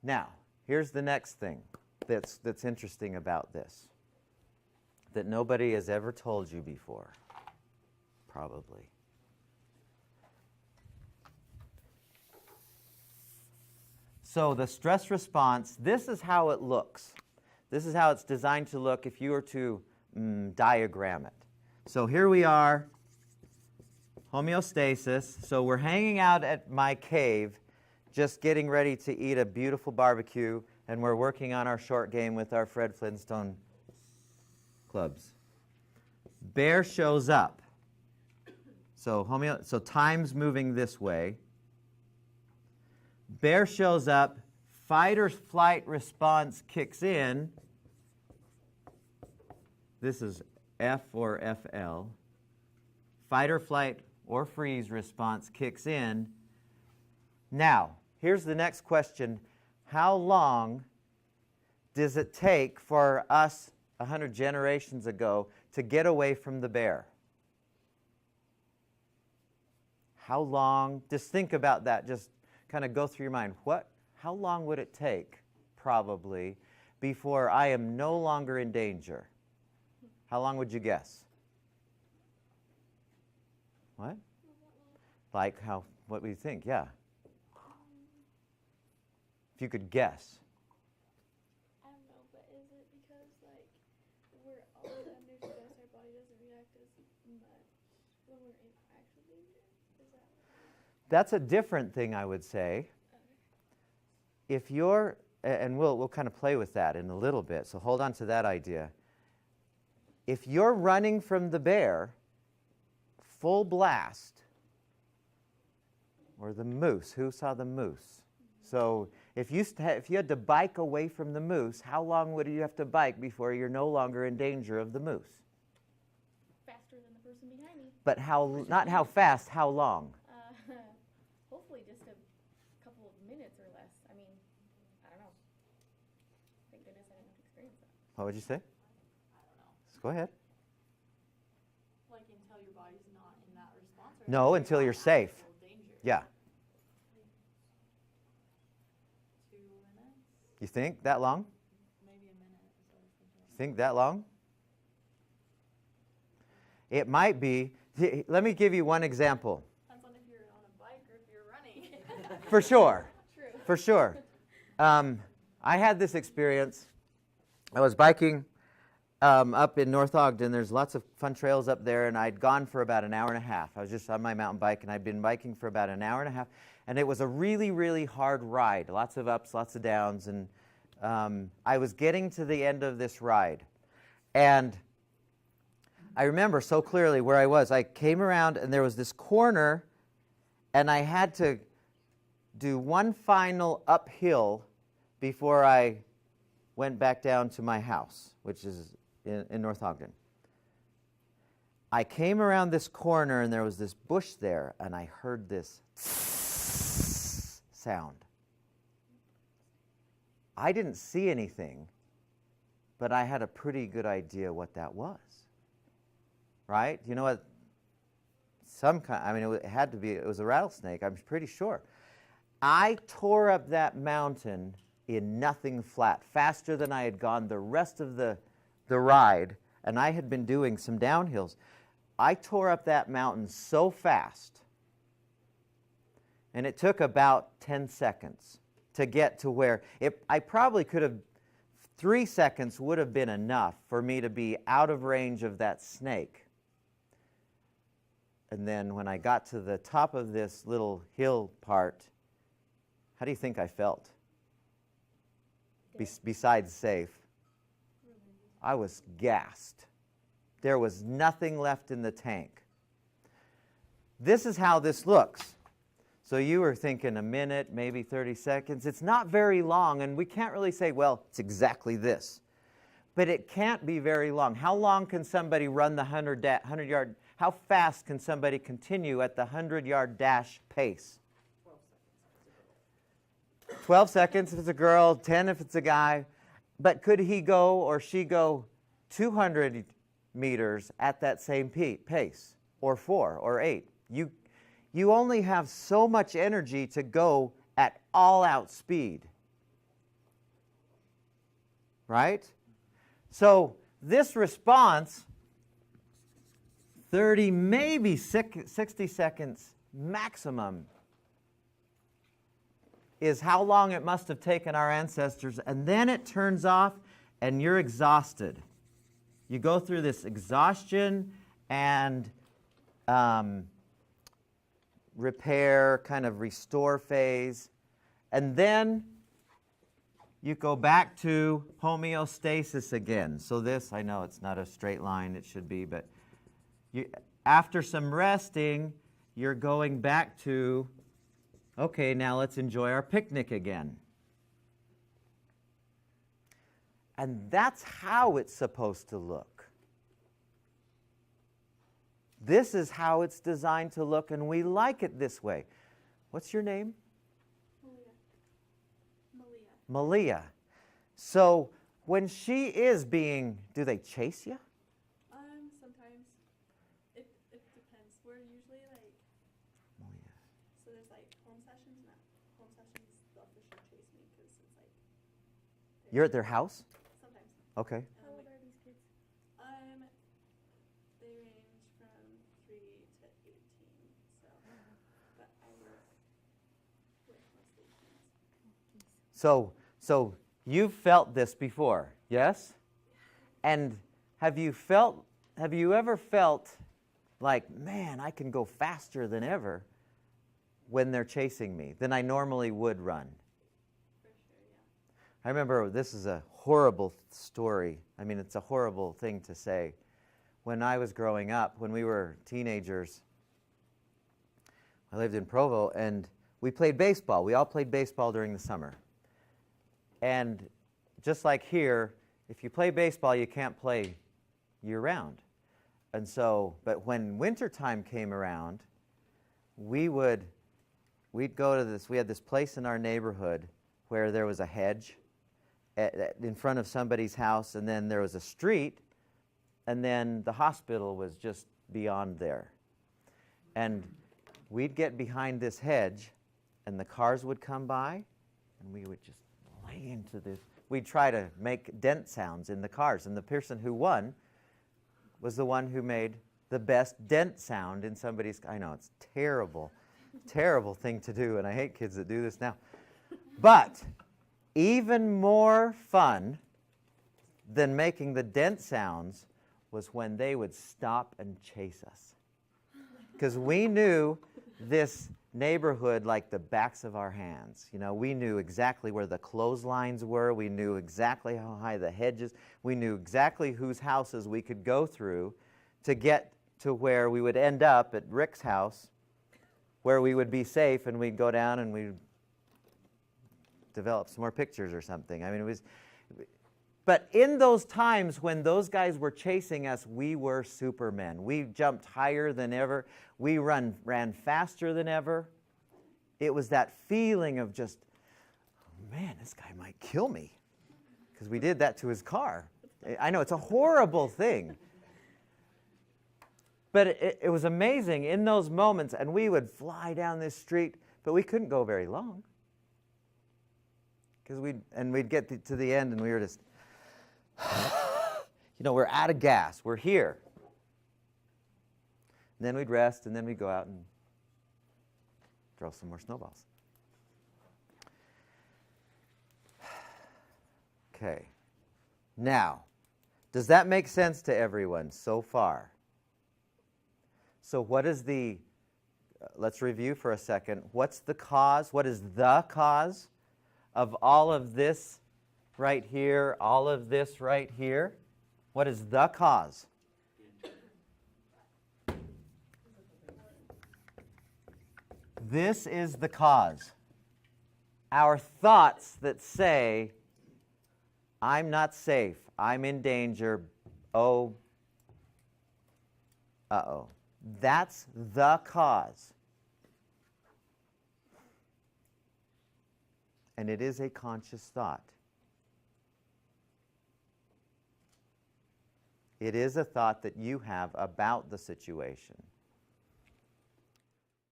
Now, here's the next thing that's interesting about this, that nobody has ever told you before, probably. So the stress response, this is how it looks. This is how it's designed to look if you were to diagram it. So here we are, homeostasis. So we're hanging out at my cave, just getting ready to eat a beautiful barbecue, and we're working on our short game with our Fred Flintstone clubs. Bear shows up. So time's moving this way. Bear shows up, fight or flight response kicks in. This is F or FL. Fight or flight or freeze response kicks in. Now, here's the next question. How long does it take for us 100 generations ago to get away from the bear? How long? Just think about that. Just kind of go through your mind. How long would it take, probably, before I am no longer in danger? How long would you guess? What? Like how? What do you think? Yeah. If you could guess. I don't know, but is it because like we're always under stress, our body doesn't react as much when we're in actual danger? Is that? That's a different thing, I would say. If you're, and we'll kind of play with that in a little bit, so hold on to that idea. If you're running from the bear, full blast, or the moose, who saw the moose? So if you had to bike away from the moose, how long would you have to bike before you're no longer in danger of the moose? Faster than the person behind me. But not how fast, how long? Hopefully just a couple of minutes or less. I mean, I don't know. Thank goodness I didn't have to experience that. What would you say? I don't know. Go ahead. Like until your body's not in that response? Or No, until you're safe. Danger? Yeah. 2 minutes? You think that long? Maybe a minute. Is what I was thinking. You think that long? It might be. Let me give you one example. Depends on if you're on a bike or if you're running. For sure. True. For sure. I had this experience. I was biking up in North Ogden. There's lots of fun trails up there, and I'd gone for about an hour and a half. I was just on my mountain bike, and I'd been biking for about an hour and a half, and it was a really, really hard ride. Lots of ups, lots of downs, and I was getting to the end of this ride, and I remember so clearly where I was. I came around, and there was this corner, and I had to do one final uphill before I went back down to my house, which is in North Ogden. I came around this corner, and there was this bush there, and I heard this sound. I didn't see anything, but I had a pretty good idea what that was. Right? You know what? It had to be, it was a rattlesnake, I'm pretty sure. I tore up that mountain in nothing flat, faster than I had gone the rest of the ride, and I had been doing some downhills. I tore up that mountain so fast, and it took about 10 seconds to get to where, I probably could have, 3 seconds would have been enough for me to be out of range of that snake. And then when I got to the top of this little hill part, how do you think I felt? Besides safe, I was gassed. There was nothing left in the tank. This is how this looks. So you were thinking a minute, maybe 30 seconds. It's not very long, and we can't really say, well, it's exactly this. But it can't be very long. How long can somebody run the 100-yard? How fast can somebody continue at the 100-yard dash pace? 12 seconds if it's a girl, 10 if it's a guy. But could he go or she go 200 meters at that same pace, or 4 or 8? You only have so much energy to go at all-out speed. right? So this response, 30, maybe 60 seconds maximum, is how long it must have taken our ancestors, and then it turns off and you're exhausted. You go through this exhaustion and repair, kind of restore phase, and then you go back to homeostasis again. So this, I know it's not a straight line, it should be, but after some resting, you're going back to, okay, now let's enjoy our picnic again. And that's how it's supposed to look. This is how it's designed to look, and we like it this way. What's your name? Malia. So when she is being, do they chase you? Sometimes. It depends. We're usually like, Malia. so there's like home sessions, and at home sessions they'll for sure chase me because it's like. You're at their house? Sometimes. Okay. How old are these kids? They range from 3 to 18, so, but I work with mostly teens. So you've felt this before, yes? And have you ever felt like, man, I can go faster than ever when they're chasing me, than I normally would run? For sure, yeah. I remember, this is a horrible story. I mean, it's a horrible thing to say. When I was growing up, when we were teenagers, I lived in Provo, and we played baseball. We all played baseball during the summer. And just like here, if you play baseball, you can't play year-round. And so, but when wintertime came around, we'd go to this, we had this place in our neighborhood where there was a hedge in front of somebody's house, and then there was a street, and then the hospital was just beyond there. And we'd get behind this hedge, and the cars would come by, and we would just lay into this. We'd try to make dent sounds in the cars, and the person who won was the one who made the best dent sound in somebody's. I know, it's terrible, terrible thing to do, and I hate kids that do this now. But even more fun than making the dent sounds was when they would stop and chase us. Because we knew this neighborhood like the backs of our hands. You know, we knew exactly where the clotheslines were. We knew exactly how high the hedges. We knew exactly whose houses we could go through to get to where we would end up at Rick's house, where we would be safe, and we'd go down and we'd develop some more pictures or something. I mean, it was. But in those times when those guys were chasing us, we were supermen. We jumped higher than ever. We ran faster than ever. It was that feeling of just, oh man, this guy might kill me. Because we did that to his car. I know, it's a horrible thing. But it was amazing in those moments, and we would fly down this street, but we couldn't go very long. Because we'd get to the end, and we were just, you know, we're out of gas. We're here. And then we'd rest, and then we'd go out and throw some more snowballs. Okay. Now, does that make sense to everyone so far? So what is the, let's review for a second. What's the cause? What is the cause of all of this right here, all of this right here? What is the cause? This is the cause. Our thoughts that say, I'm not safe, I'm in danger, oh, uh-oh. That's the cause. And it is a conscious thought. It is a thought that you have about the situation.